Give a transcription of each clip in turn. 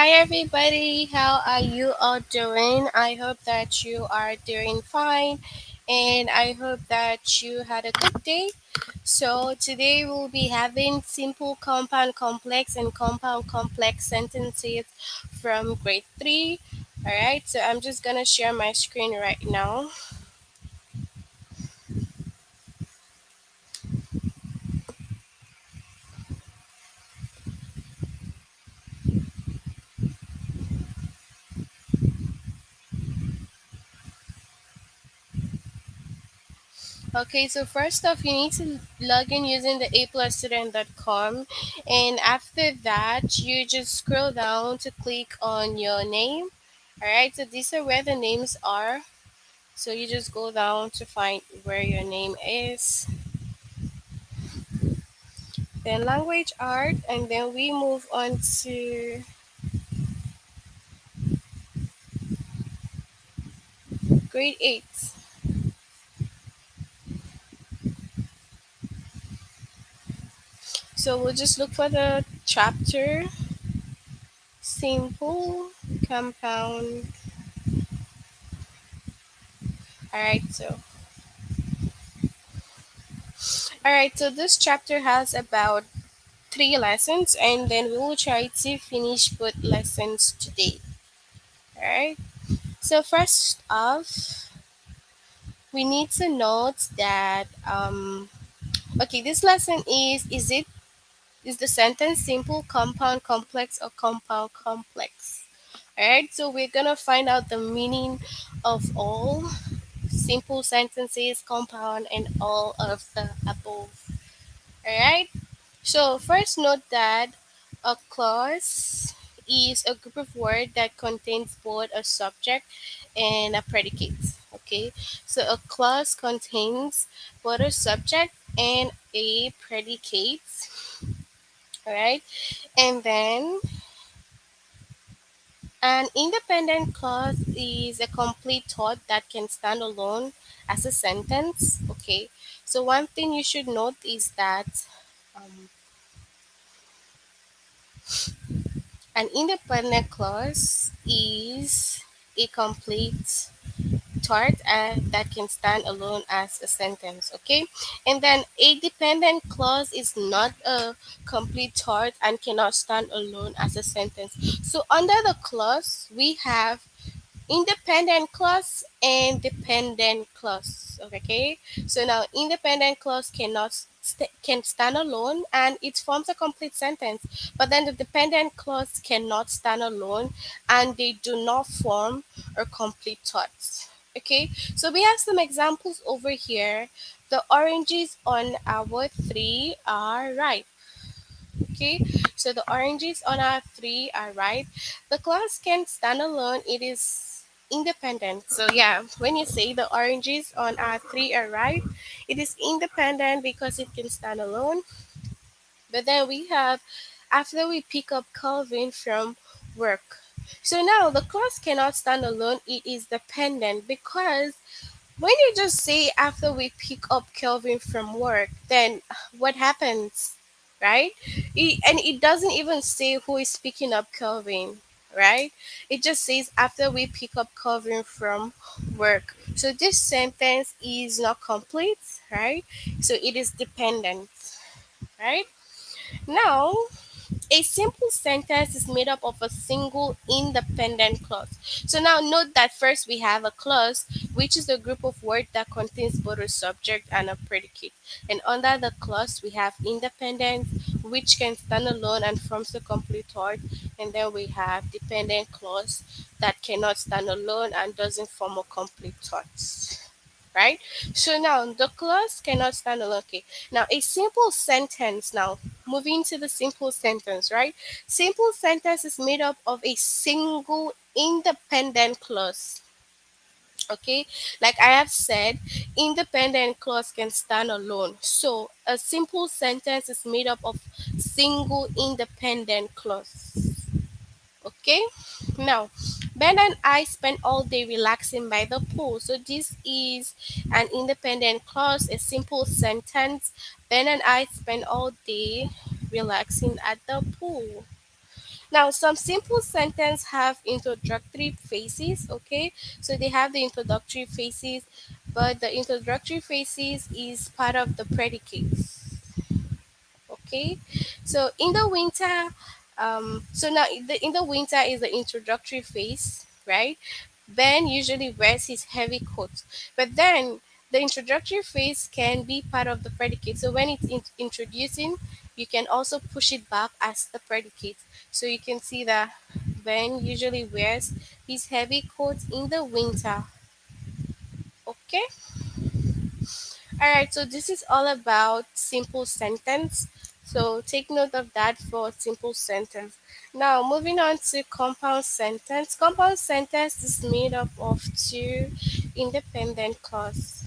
Hi everybody, how are you all doing? I hope that you are doing fine and I hope that you had a good day. So, today we'll be having simple compound complex and compound complex sentences from grade 3. Alright, so I'm just gonna share my screen right now. Okay, so first off, you need to log in using the aplusstudent.com, and after that, you just scroll down to click on your name. All right, so these are where the names are. So you just go down to find where your name is, then language art, and then we move on to grade 8. So we'll just look for the chapter simple compound. All right, so this chapter has about 3 lessons, and then we will try to finish both lessons today. All right. So first off, we need to note that okay, this lesson is the sentence simple, compound, complex, or compound complex. All right. So we're gonna find out the meaning of all simple sentences, compound, and all of the above. All right. So first note that a clause is a group of words that contains both a subject and a predicate. Okay, so a clause contains both a subject and a predicate. All right, and then an independent clause is a complete thought that can stand alone as a sentence. Okay, so one thing you should note is that um, an independent clause is a complete thought that can stand alone as a sentence, okay? And then a dependent clause is not a complete thought and cannot stand alone as a sentence. So under the clause, we have independent clause and dependent clause. Okay, so now independent clause can stand alone and it forms a complete sentence, but then the dependent clause cannot stand alone and they do not form a complete thought. Okay, so we have some examples over here. The oranges on our tree are ripe. Okay, so the oranges on our tree are ripe. The class can stand alone, it is independent. So, yeah, when you say the oranges on our tree are ripe, it is independent because it can stand alone. But then we have after we pick up Calvin from work. So now the clause cannot stand alone, it is dependent because when you just say after we pick up Kelvin from work, then what happens, right? And it doesn't even say who is picking up Kelvin, right? It just says after we pick up Kelvin from work. So this sentence is not complete, right? So it is dependent, right? Now, a simple sentence is made up of a single independent clause. So now note that first we have a clause, which is a group of words that contains both a subject and a predicate. And under the clause we have independent, which can stand alone and forms a complete thought. And then we have dependent clause that cannot stand alone and doesn't form a complete thought. Right? So now the clause cannot stand alone. Okay. Now a simple sentence now. Moving to the simple sentence, right? Simple sentence is made up of a single independent clause. Okay, like I have said, independent clause can stand alone. So a simple sentence is made up of single independent clause. Okay, now Ben and I spent all day relaxing by the pool. So this is an independent clause, a simple sentence. Ben and I spent all day relaxing at the pool. Now, some simple sentence have introductory phrases, okay? So they have the introductory phrases, but the introductory phrases is part of the predicates, okay? So in the winter, so now in the winter is the introductory phase, right? Ben usually wears his heavy coat, but then the introductory phrase can be part of the predicate. So when it's introducing, you can also push it back as the predicate. So you can see that Ben usually wears his heavy coat in the winter. Okay. All right. So this is all about simple sentence. So take note of that for simple sentence. Now moving on to compound sentence. Compound sentence is made up of two independent clause.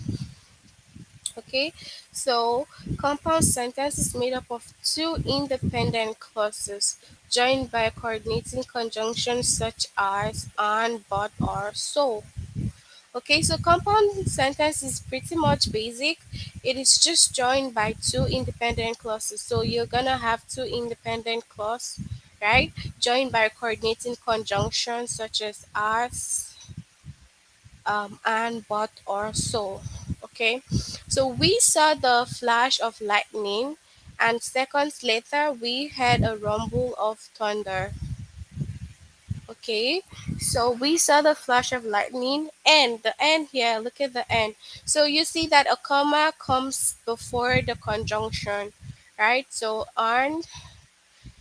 Okay, so compound sentence is made up of two independent clauses joined by coordinating conjunctions such as and, but, or, so. Okay, so compound sentence is pretty much basic. It is just joined by two independent clauses. So you're gonna have two independent clause, right? Joined by coordinating conjunctions such as, and, but, or, so. Okay, so we saw the flash of lightning, and seconds later we heard a rumble of thunder. Okay, so we saw the flash of lightning and the end here. Look at the end. So you see that a comma comes before the conjunction, right? So on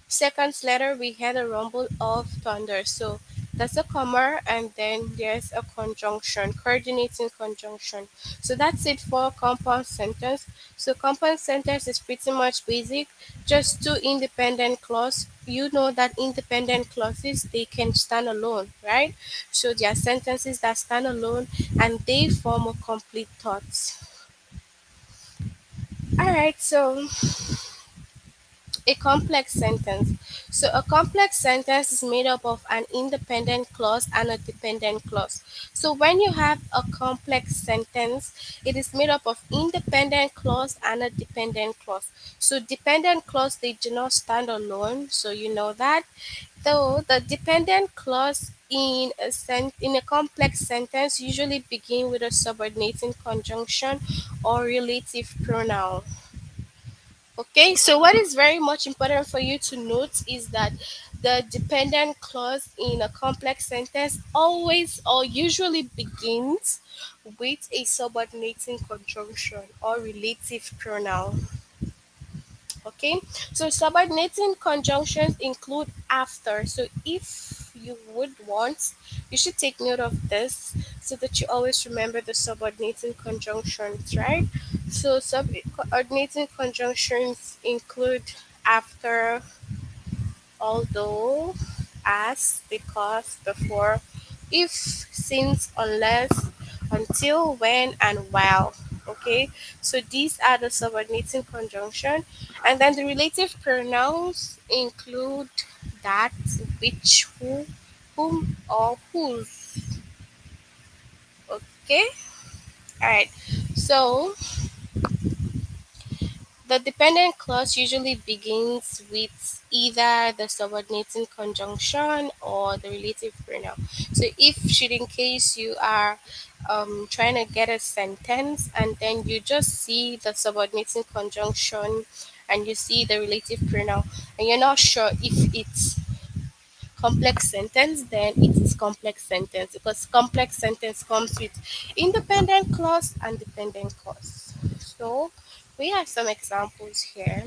seconds later, we had a rumble of thunder. So that's a comma, and then there's a conjunction, coordinating conjunction. So that's it for compound sentence. So compound sentence is pretty much basic, just two independent clause. You know that independent clauses they can stand alone, right? So they are sentences that stand alone and they form a complete thought. All right, so a complex sentence. So a complex sentence is made up of an independent clause and a dependent clause. So when you have a complex sentence, it is made up of independent clause and a dependent clause. So dependent clause they do not stand alone, so you know that. Though the dependent clause in a complex sentence usually begin with a subordinating conjunction or relative pronoun. Okay, so what is very much important for you to note is that the dependent clause in a complex sentence always or usually begins with a subordinating conjunction or relative pronoun. Okay, so subordinating conjunctions include after. So if you would want, you should take note of this so that you always remember the subordinating conjunctions, right? So subordinating conjunctions include after, although, as, because, before, if, since, unless, until, when, and while. Okay, so these are the subordinating conjunction, and then the relative pronouns include that, which, who, whom, or whose. Okay, all right. So the dependent clause usually begins with either the subordinating conjunction or the relative pronoun. So, if should in case you are trying to get a sentence and then you just see the subordinating conjunction and you see the relative pronoun and you're not sure if it's complex sentence, then it is complex sentence because complex sentence comes with independent clause and dependent clause. So we have some examples here.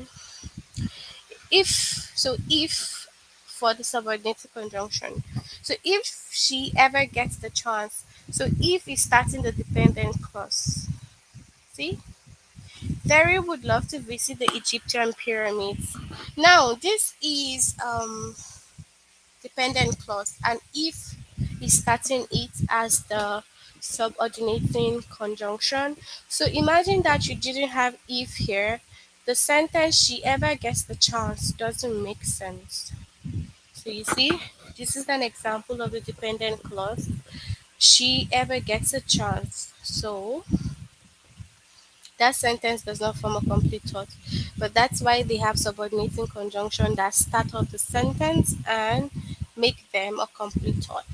If for the subordinated conjunction, so if she ever gets the chance, so if is starting the dependent clause. See, Terry would love to visit the Egyptian pyramids. Now this is dependent clause, and if is starting it as the subordinating conjunction. So imagine that you didn't have if here. The sentence she ever gets the chance doesn't make sense. So you see, this is an example of the dependent clause. She ever gets a chance. So That sentence does not form a complete thought. But that's why they have subordinating conjunction that start off the sentence and make them a complete thought.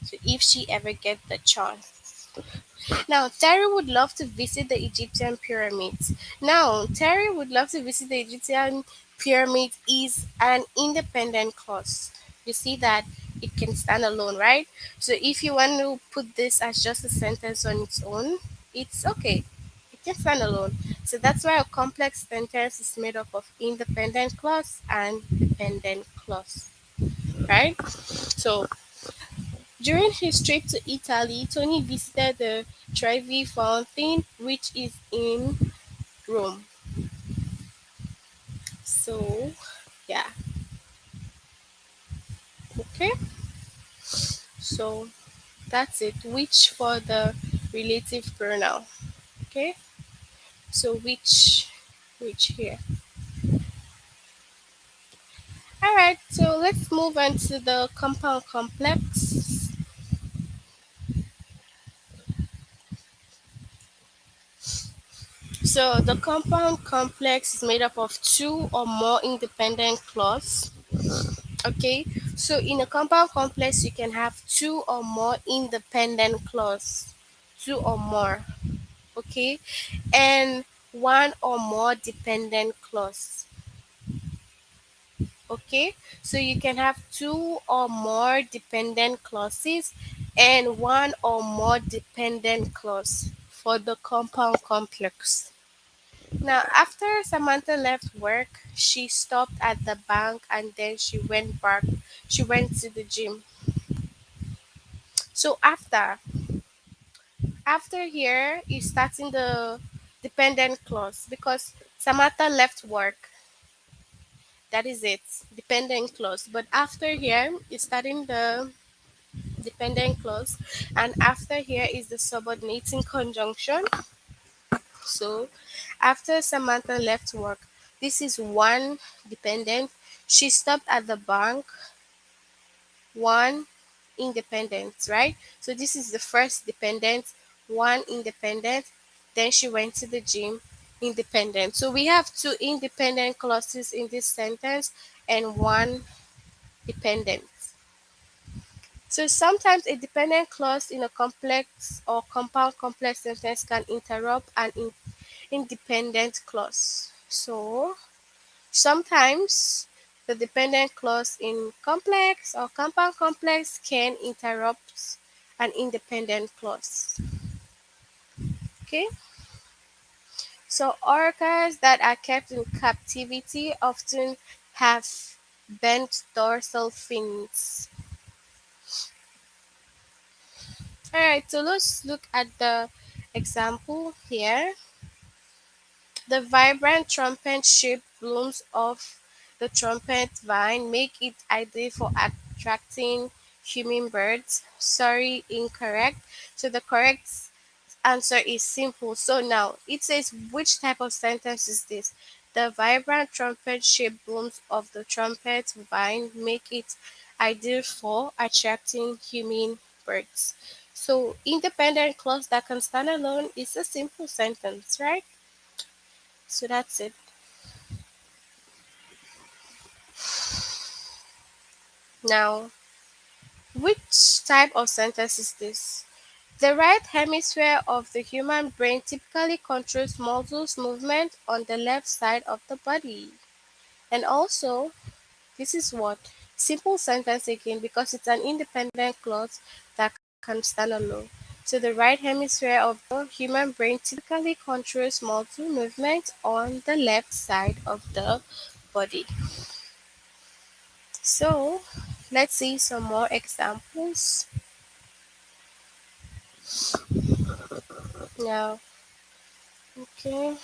So if she ever get the chance. Now, Terry would love to visit the Egyptian pyramids. Now, Terry would love to visit the Egyptian pyramids is an independent clause. You see that it can stand alone, right? So if you want to put this as just a sentence on its own, it's okay. It can stand alone. So that's why a complex sentence is made up of independent clause and dependent clause, right? So during his trip to Italy, Tony visited the Trevi Fountain, which is in Rome. So, yeah, okay. So that's it. Which for the relative pronoun, okay. So which here. All right. So let's move on to the compound complex. So the compound complex is made up of two or more independent clauses. Okay, so in a compound complex, you can have two or more independent clause, two or more, okay, and one or more dependent clause, okay. So you can have two or more dependent clauses and one or more dependent clause for the compound complex. Now, after Samantha left work, she stopped at the bank and then she went back. She went to the gym. So after here is starting the dependent clause because Samantha left work. That is it. Dependent clause. But after here is starting the dependent clause and after here is the subordinating conjunction. So after Samantha left work, this is one dependent. She stopped at the bank, one independent, right? So this is the first dependent, one independent. Then she went to the gym, independent. So we have two independent clauses in this sentence and one dependent. So sometimes a dependent clause in a complex or compound complex sentence can interrupt an independent clause. So sometimes the dependent clause in complex or compound complex can interrupt an independent clause. Okay, so orcas that are kept in captivity often have bent dorsal fins. All right, so let's look at the example here. The vibrant trumpet-shaped blooms of the trumpet vine make it ideal for attracting hummingbirds. Sorry, incorrect. So the correct answer is simple. So now it says which type of sentence is this? The vibrant trumpet-shaped blooms of the trumpet vine make it ideal for attracting hummingbirds. So independent clause that can stand alone is a simple sentence, right? So that's it. Now, which type of sentence is this? The right hemisphere of the human brain typically controls muscles movement on the left side of the body. And also, this is what? Simple sentence again because it's an independent clause that can stand alone. So the right hemisphere of the human brain typically controls muscle movement on the left side of the body. So let's see some more examples. Now, okay.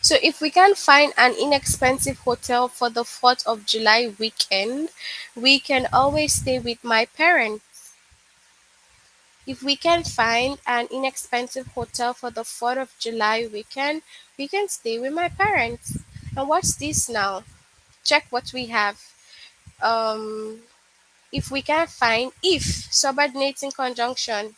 So if we can find an inexpensive hotel for the 4th of July weekend, we can always stay with my parents. If we can find an inexpensive hotel for the 4th of July weekend, we can stay with my parents. And what's this now? Check what we have. um if we can find if subordinating conjunction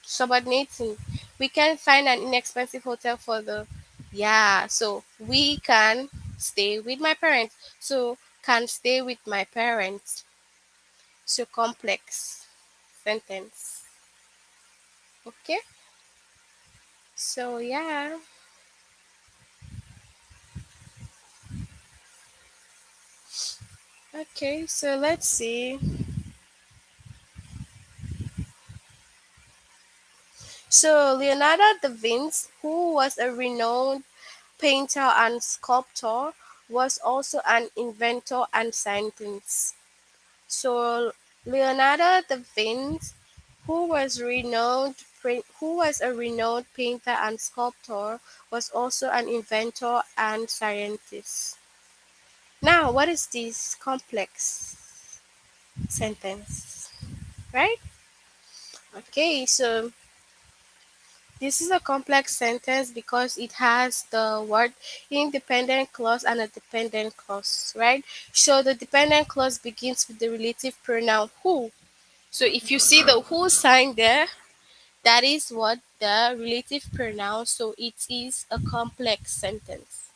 subordinating we can find an inexpensive hotel for the yeah, so we can stay with my parents, so can stay with my parents, so complex sentence. Okay, so yeah. Okay, so let's see. So Leonardo da Vinci, who was a renowned painter and sculptor, was also an inventor and scientist. So Leonardo da Vinci, who was a renowned painter and sculptor, was also an inventor and scientist. Now, what is this complex sentence? Right? Okay, so this is a complex sentence because it has the word independent clause and a dependent clause, right? So the dependent clause begins with the relative pronoun who. So if you see the who sign there, that is what the relative pronoun. So it is a complex sentence.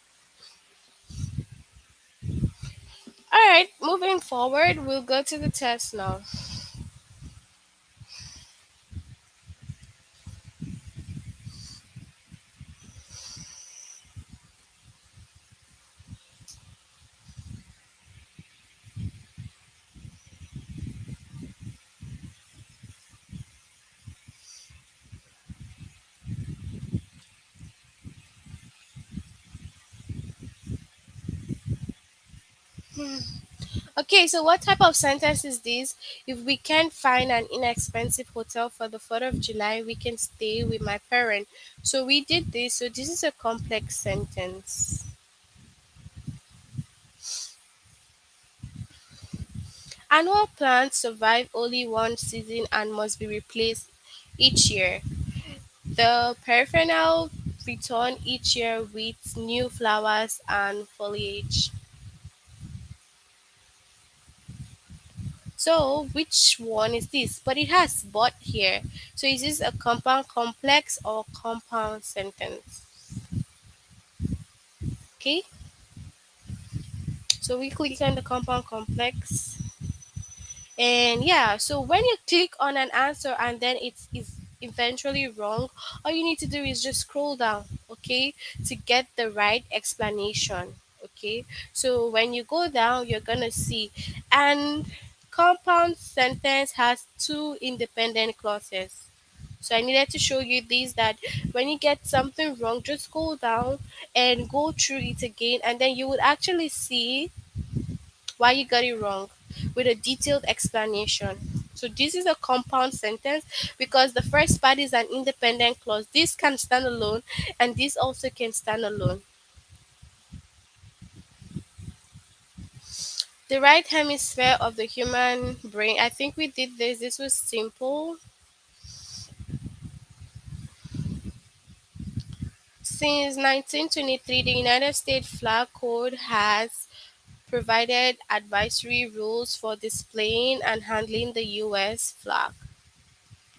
All right, moving forward, we'll go to the test now. Okay, so what type of sentence is this? If we can't find an inexpensive hotel for the 4th of July, we can stay with my parent. So we did this. So this is a complex sentence. Annual plants survive only one season and must be replaced each year. The perennial return each year with new flowers and foliage. So which one is this? But it has but here. So is this a compound complex or compound sentence? Okay. So we click on the compound complex. And yeah, so when you click on an answer and then it's eventually wrong, all you need to do is just scroll down, okay, to get the right explanation. Okay, so when you go down, you're gonna see, and compound sentence has two independent clauses. So I needed to show you this that when you get something wrong, just go down and go through it again, and then you would actually see why you got it wrong with a detailed explanation. So this is a compound sentence because the first part is an independent clause. This can stand alone and this also can stand alone. The right hemisphere of the human brain. I think we did this. This was simple. Since 1923, the United States Flag Code has provided advisory rules for displaying and handling the US flag.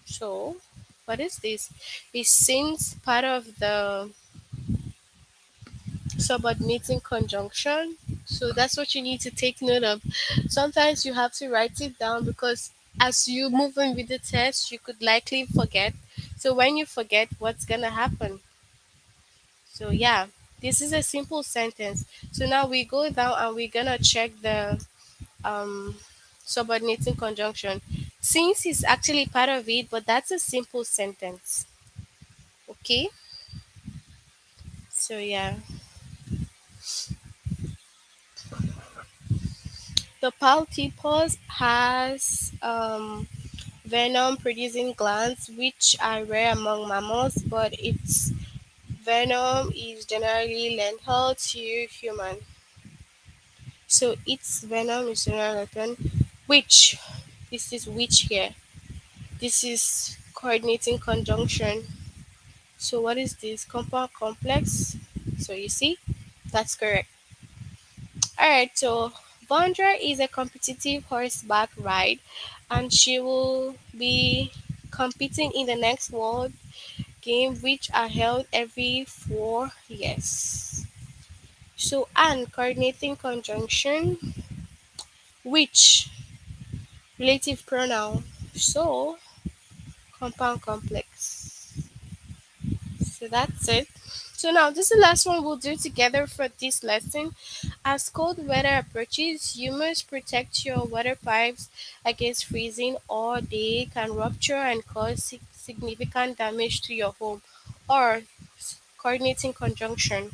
So, what is this? It's since part of the subordinating conjunction. So that's what you need to take note of. Sometimes you have to write it down because as you move on with the test, you could likely forget. So when you forget, what's gonna happen? So yeah, this is a simple sentence. So now we go down and we're gonna check the um subordinating conjunction. Since is actually part of it, but that's a simple sentence. Okay? So yeah. The platypus has venom producing glands which are rare among mammals, but its venom is generally lethal to human. So its venom is generally lethal, which this is which here. This is coordinating conjunction. So what is this? Compound complex. So you see, that's correct. All right. So Vondra is a competitive horseback ride, and she will be competing in the next world game, which are held every 4 years. So, and coordinating conjunction, which relative pronoun. So, compound complex. So that's it. So now this is the last one we'll do together for this lesson. As cold weather approaches, you must protect your water pipes against freezing, or they can rupture and cause significant damage to your home. Or coordinating conjunction.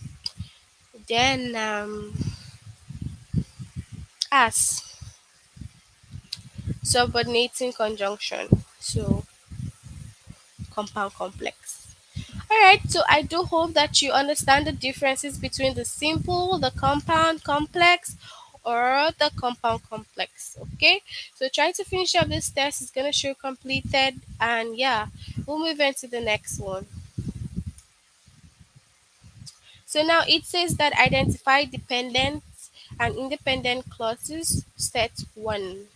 Then as subordinating conjunction. So compound complex. Alright, so I do hope that you understand the differences between the simple, the compound complex, or the compound complex. Okay, so try to finish up this test. It's gonna show completed, and yeah, we'll move into the next one. So now it says that identify dependent and independent clauses, set 1.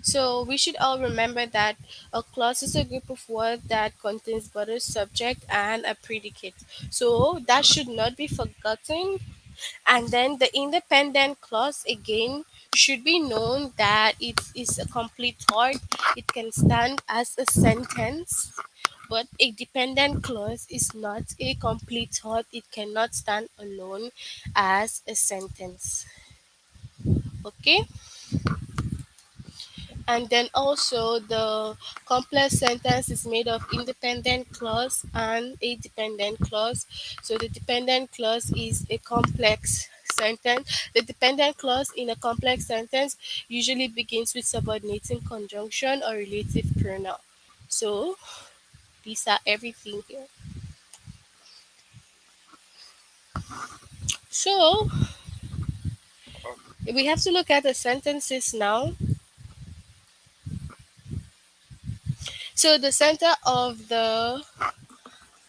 So we should all remember that a clause is a group of words that contains both a subject and a predicate. So that should not be forgotten. And then the independent clause again should be known that it is a complete thought. It can stand as a sentence. But a dependent clause is not a complete thought. It cannot stand alone as a sentence. Okay? And then also the complex sentence is made of independent clause and a dependent clause. So the dependent clause is a complex sentence. The dependent clause in a complex sentence usually begins with subordinating conjunction or relative pronoun. So these are everything here. So we have to look at the sentences now. So the center of the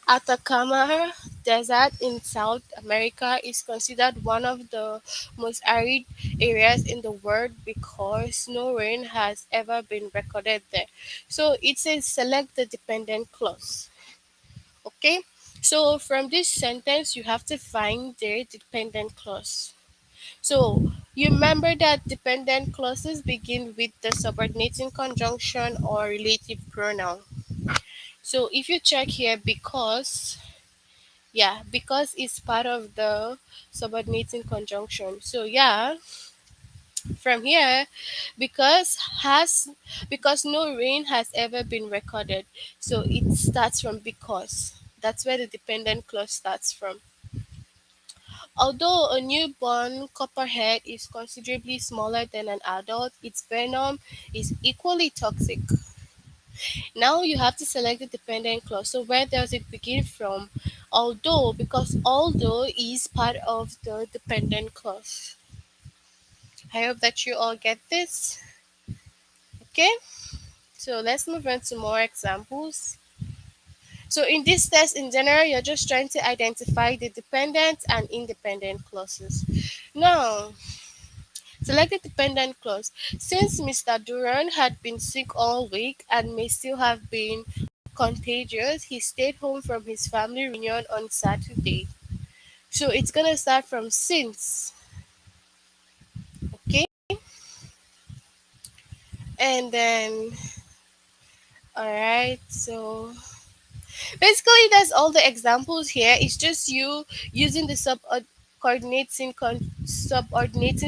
Atacama Desert in South America is considered one of the most arid areas in the world because no rain has ever been recorded there. So it says select the dependent clause. Okay? So from this sentence, you have to find the dependent clause. So you remember that dependent clauses begin with the subordinating conjunction or relative pronoun. So if you check here, because it's part of the subordinating conjunction. So yeah, from here, because has because no rain has ever been recorded. So it starts from because. That's where the dependent clause starts from. Although a newborn copperhead is considerably smaller than an adult, its venom is equally toxic. Now you have to select the dependent clause. So where does it begin from? Although, because although is part of the dependent clause. I hope that you all get this. Okay, so let's move on to more examples. So in this test in general, you're just trying to identify the dependent and independent clauses. Now, select the dependent clause. Since Mr. Duran had been sick all week and may still have been contagious, he stayed home from his family reunion on Saturday. So it's gonna start from since, okay? And then, alright, so basically that's all the examples here. It's just you using the subordinating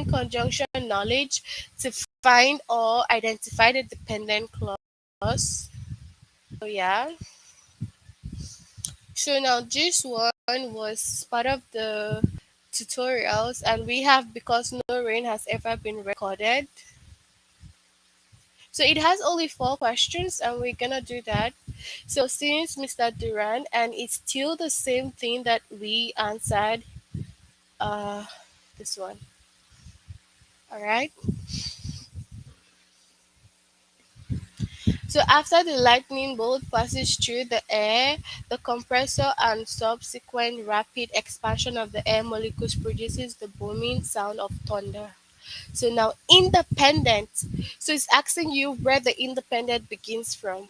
conjunction knowledge to find or identify the dependent clause. So yeah. So now this one was part of the tutorials, and we have because no rain has ever been recorded. So it has only 4 questions, and we're gonna do that. So since Mr. Duran, and it's still the same thing that we answered. Uh, this one. All right. So after the lightning bolt passes through the air, the compressor and subsequent rapid expansion of the air molecules produces the booming sound of thunder. So now independent. So it's asking you where the independent begins from.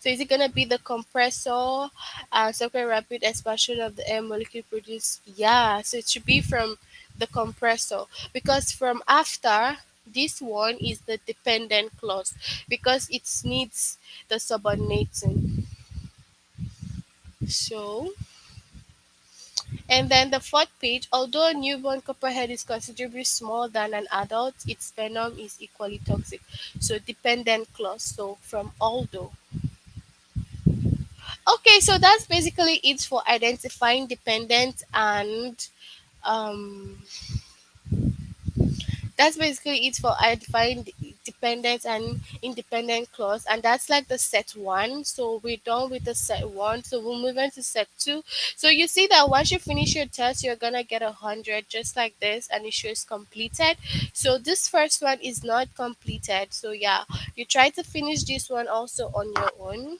So is it gonna be the compressor subsequent rapid expansion of the air molecule produce? Yeah, so it should be from the compressor because from after this one is the dependent clause because it needs the subordinating. So and then the fourth page, although a newborn copperhead is considerably smaller than an adult, its venom is equally toxic. So dependent clause. So from although. Okay, so that's basically it for identifying dependent and um that's basically it for identifying dependent and independent clause, and that's like the set one. So we're done with the set one, so we'll move on to set two. So you see that once you finish your test you're gonna get 100 just like this, and it shows completed. So this first one is not completed, so yeah, you try to finish this one also on your own.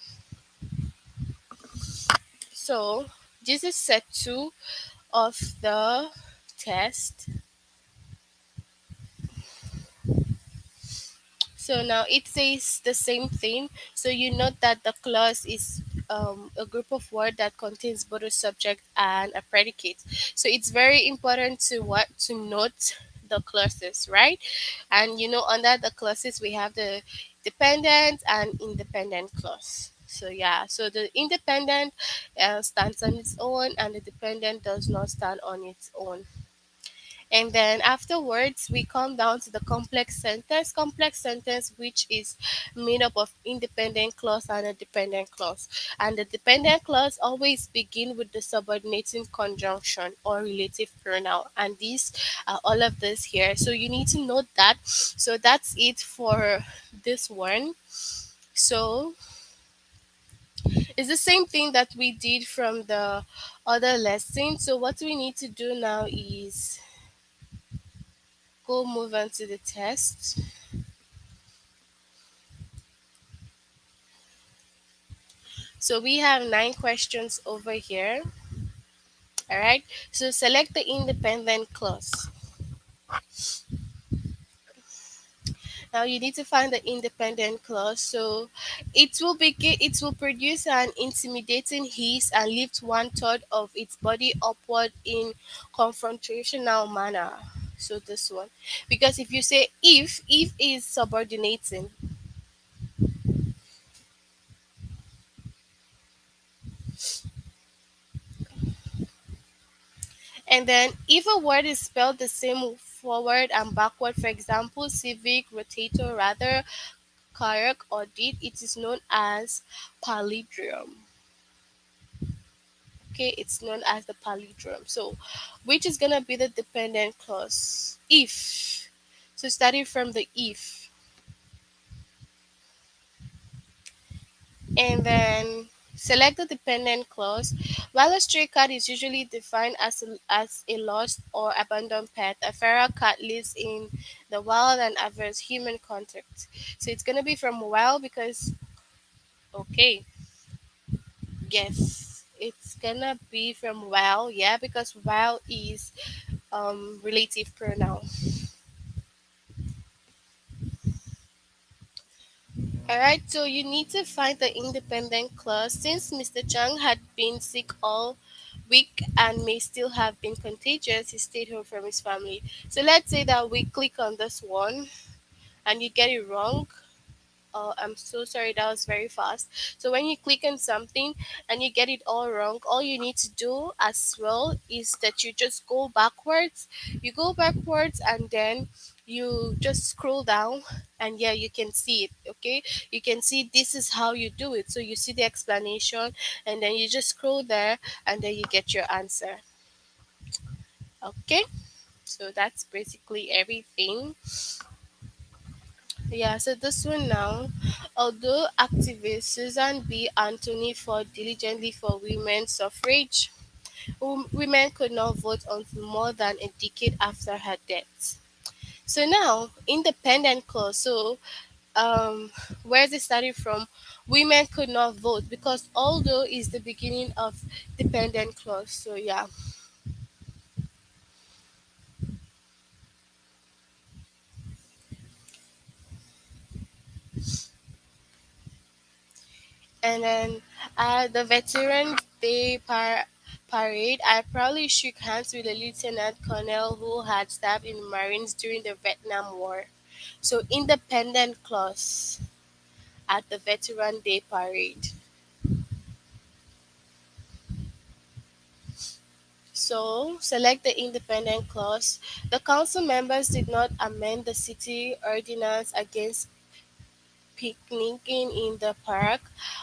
So this is set two of the test. So now it says the same thing. So you note that the clause is a group of words that contains both a subject and a predicate. So it's very important to what to note the clauses, right? And under the clauses we have the dependent and independent clause. So yeah, so the independent stands on its own, and the dependent does not stand on its own. And then afterwards, we come down to the complex sentence. Complex sentence, which is made up of independent clause and a dependent clause. And the dependent clause always begin with the subordinating conjunction or relative pronoun. And these are all of this here. So you need to note that. So that's it for this one. So it's the same thing that we did from the other lesson. So what we need to do now is go move on to the test. So we have 9 questions over here. All right. So select the independent clause. Now you need to find the independent clause. So it will produce an intimidating hiss and lift one third of its body upward in confrontational manner. So this one. Because if you say if is subordinating. And then if a word is spelled the same forward and backward, for example, civic, rotator, rather, kayak, or did, it is known as palindrome. Okay, it's known as the palindrome. So, which is gonna be the dependent clause? If. So, starting from the if, and then select the dependent clause. While a stray cat is usually defined as a lost or abandoned pet, a feral cat lives in the wild and averts human contact. So it's gonna be from wild because okay, yes, it's gonna be from wild, yeah, because wild is relative pronoun. All right, so you need to find the independent clause. Since Mr. Chang had been sick all week and may still have been contagious, he stayed home from his family. So let's say that we click on this one and you get it wrong. Oh, I'm so sorry, that was very fast. So when you click on something and you get it all wrong, all you need to do as well is that you just go backwards. You go backwards and then you just scroll down, and yeah, you can see it. Okay, you can see this is how you do it. So you see the explanation, and then you just scroll there, and then you get your answer. Okay, so that's basically everything. Yeah, so this one now. Although activist Susan B. Anthony fought diligently for women's suffrage, women could not vote until more than a decade after her death. So now, independent clause. So where's it started from? Women could not vote because although is the beginning of dependent clause. So yeah. And then the Veterans Day parade, I probably shook hands with a lieutenant colonel who had served in the Marines during the Vietnam War. So independent clause at the Veteran Day parade. So select the independent clause. The council members did not amend the city ordinance against picnicking in the park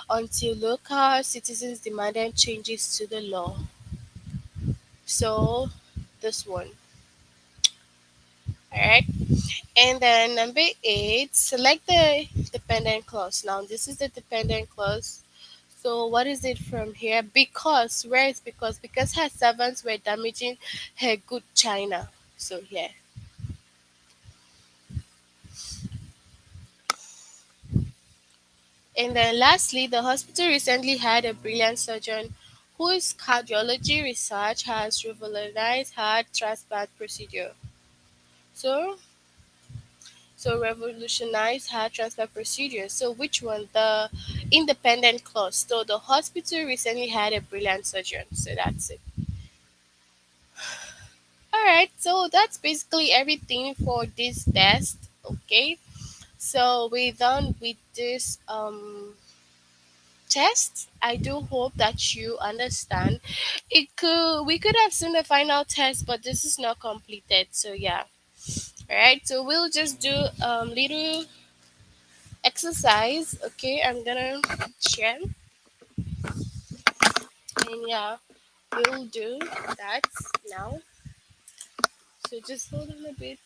until local citizens demanded changes to the law. So this one. Alright. And then number eight, select the dependent clause. Now this is the dependent clause. So what is it from here? Because where is because? Because her servants were damaging her good china. So here. And then lastly, the hospital recently had a brilliant surgeon whose cardiology research has revolutionized heart transplant procedure. So revolutionize heart transplant procedure. So which one? The independent clause. So the hospital recently had a brilliant surgeon. So that's it. Alright, so that's basically everything for this test. Okay. So we're done with this test. I do hope that you understand. It could we could have seen the final test, but this is not completed. So yeah. Alright, so we'll just do little exercise. Okay, I'm gonna share, and yeah, we'll do that now. So just hold on a bit.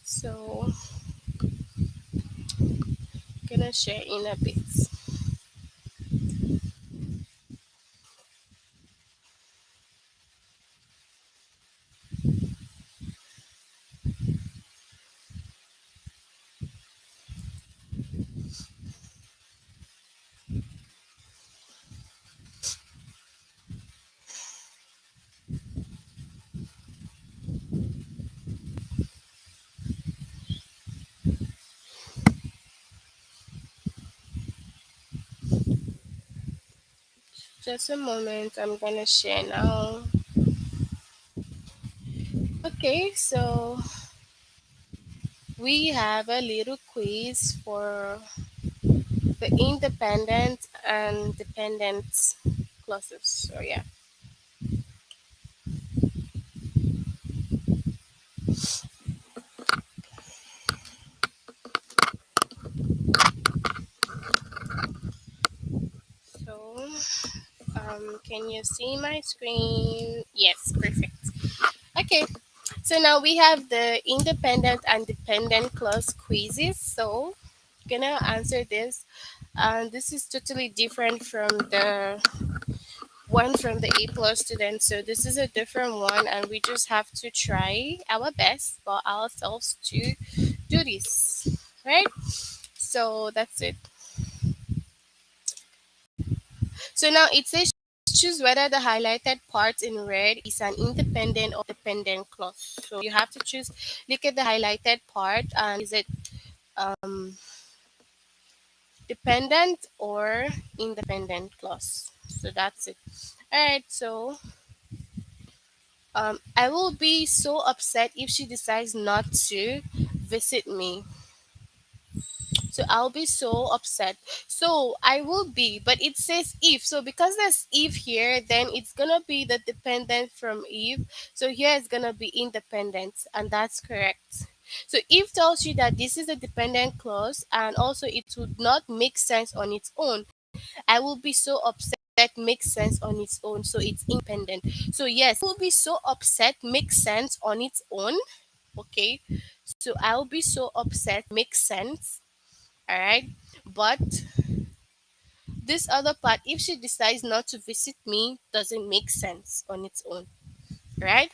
So gonna share in a bit. Just a moment. I'm gonna share now. Okay, so we have a little quiz for the independent and dependent clauses. So yeah. So can you see my screen? Yes, perfect. Okay, so now we have the independent and dependent clause quizzes. So gonna answer this. And this is totally different from the one from the A plus student. So this is a different one, and we just have to try our best for ourselves to do this. Right? So that's it. So now it says choose whether the highlighted part in red is an independent or dependent clause. So you have to choose, look at the highlighted part, and is it um, dependent or independent clause. So that's it. All right. So I will be so upset if she decides not to visit me. So I'll be so upset. So I will be, but it says if. So because there's if here, then it's gonna be the dependent from if. So here it's gonna be independent, and that's correct. So if tells you that this is a dependent clause and also it would not make sense on its own, I will be so upset makes sense on its own. So it's independent. So yes, will be so upset makes sense on its own. Okay. So I'll be so upset makes sense. All right. But This other part, if she decides not to visit me, doesn't make sense on its own, right?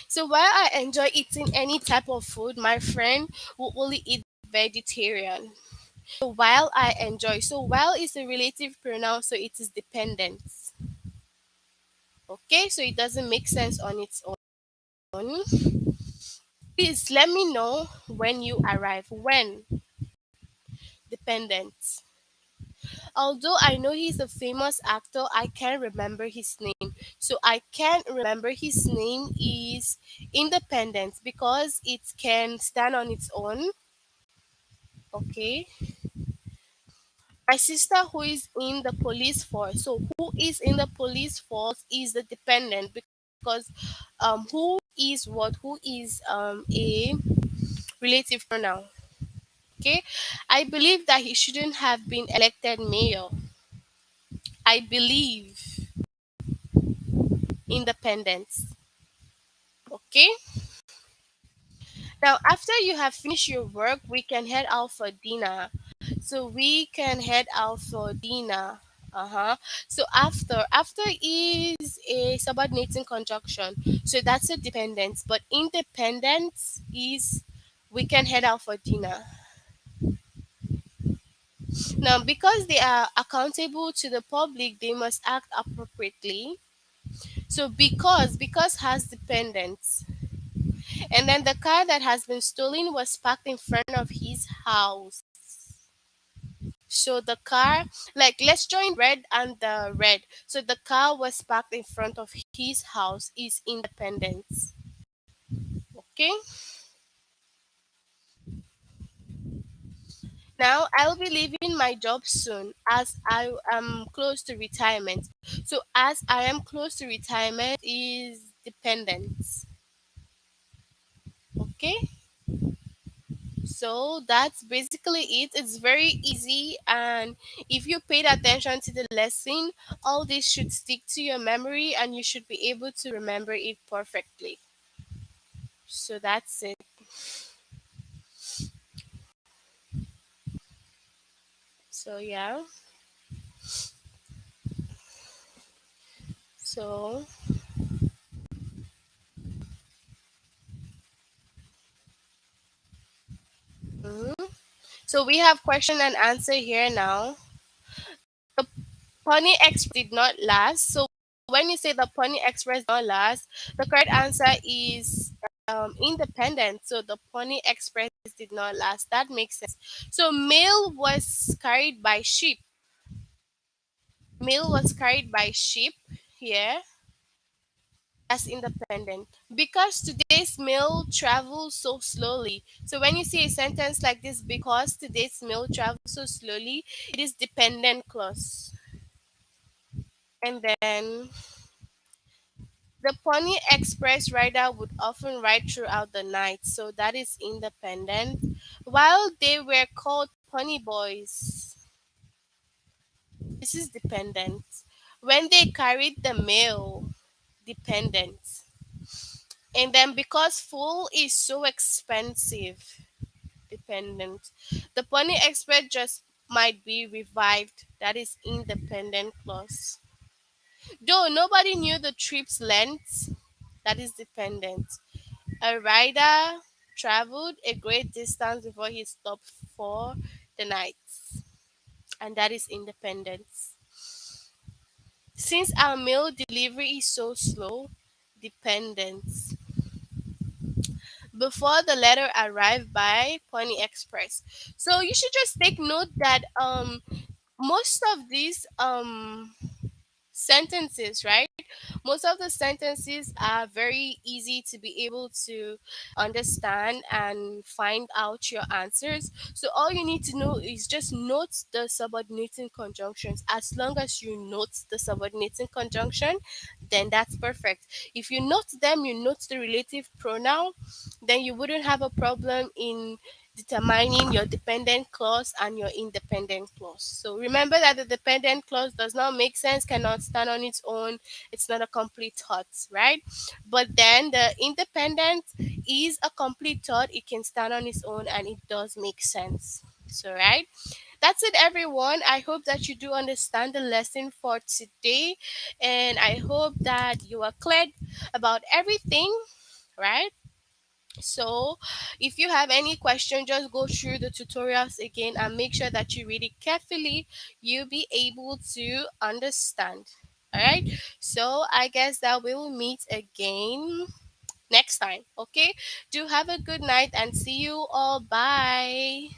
So while I enjoy eating any type of food, my friend will only eat vegetarian. So while I enjoy, so while is a relative pronoun, so it is dependent. Okay, so it doesn't make sense on its own. Please let me know when you arrive. When dependent. Although I know he's a famous actor, I can't remember his name. So I can't remember his name is independent because it can stand on its own. Okay. My sister who is in the police force. So who is in the police force is the dependent because who is what? Who is a relative pronoun. Okay. I believe that he shouldn't have been elected mayor. I believe independence. Okay. Now, after you have finished your work, we can head out for dinner. So we can head out for dinner. Uh-huh. So after is a subordinating conjunction. So that's a dependence. But independence is we can head out for dinner. Now, because they are accountable to the public, they must act appropriately. So because has dependence. And then the car that has been stolen was parked in front of his house. So the car, like let's join red and the red. So the car was parked in front of his house is independence. Okay. Now I'll be leaving my job soon as I am close to retirement. So as I am close to retirement is dependence. Okay. So that's basically it. It's very easy, and if you paid attention to the lesson, all this should stick to your memory and you should be able to remember it perfectly. So that's it. So, yeah. So, mhm. So we have question and answer here now. The Pony Express did not last. So when you say the Pony Express did not last, the correct answer is independent. So the Pony Express did not last. That makes sense. So mail was carried by ship. Mail was carried by ship here as independent because today's mail travels so slowly. So when you see a sentence like this, because today's mail travels so slowly, it is dependent clause. And then the Pony Express rider would often ride throughout the night, so that is independent. While they were called Pony Boys, this is dependent. When they carried the mail, dependent. And then because fuel is so expensive, dependent. The Pony Express just might be revived, that is independent clause. Though nobody knew the trip's length, that is dependent. A rider traveled a great distance before he stopped for the night, and that is independence. Since our mail delivery is so slow, dependence. Before the letter arrived by Pony Express. So you should just take note that most of these sentences, right? Most of the sentences are very easy to be able to understand and find out your answers. So all you need to know is just note the subordinating conjunctions. As long as you note the subordinating conjunction, then that's perfect. If you note them, you note the relative pronoun, then you wouldn't have a problem in determining your dependent clause and your independent clause. So remember that the dependent clause does not make sense, cannot stand on its own. It's not a complete thought, right? But then the independent is a complete thought. It can stand on its own and it does make sense. So, right, that's it, everyone. I hope that you do understand the lesson for today, and I hope that you are clear about everything, right? So, if you have any question, just go through the tutorials again and make sure that you read it carefully. You'll be able to understand. All right. So, I guess that we will meet again next time. Okay. Do have a good night and see you all. Bye.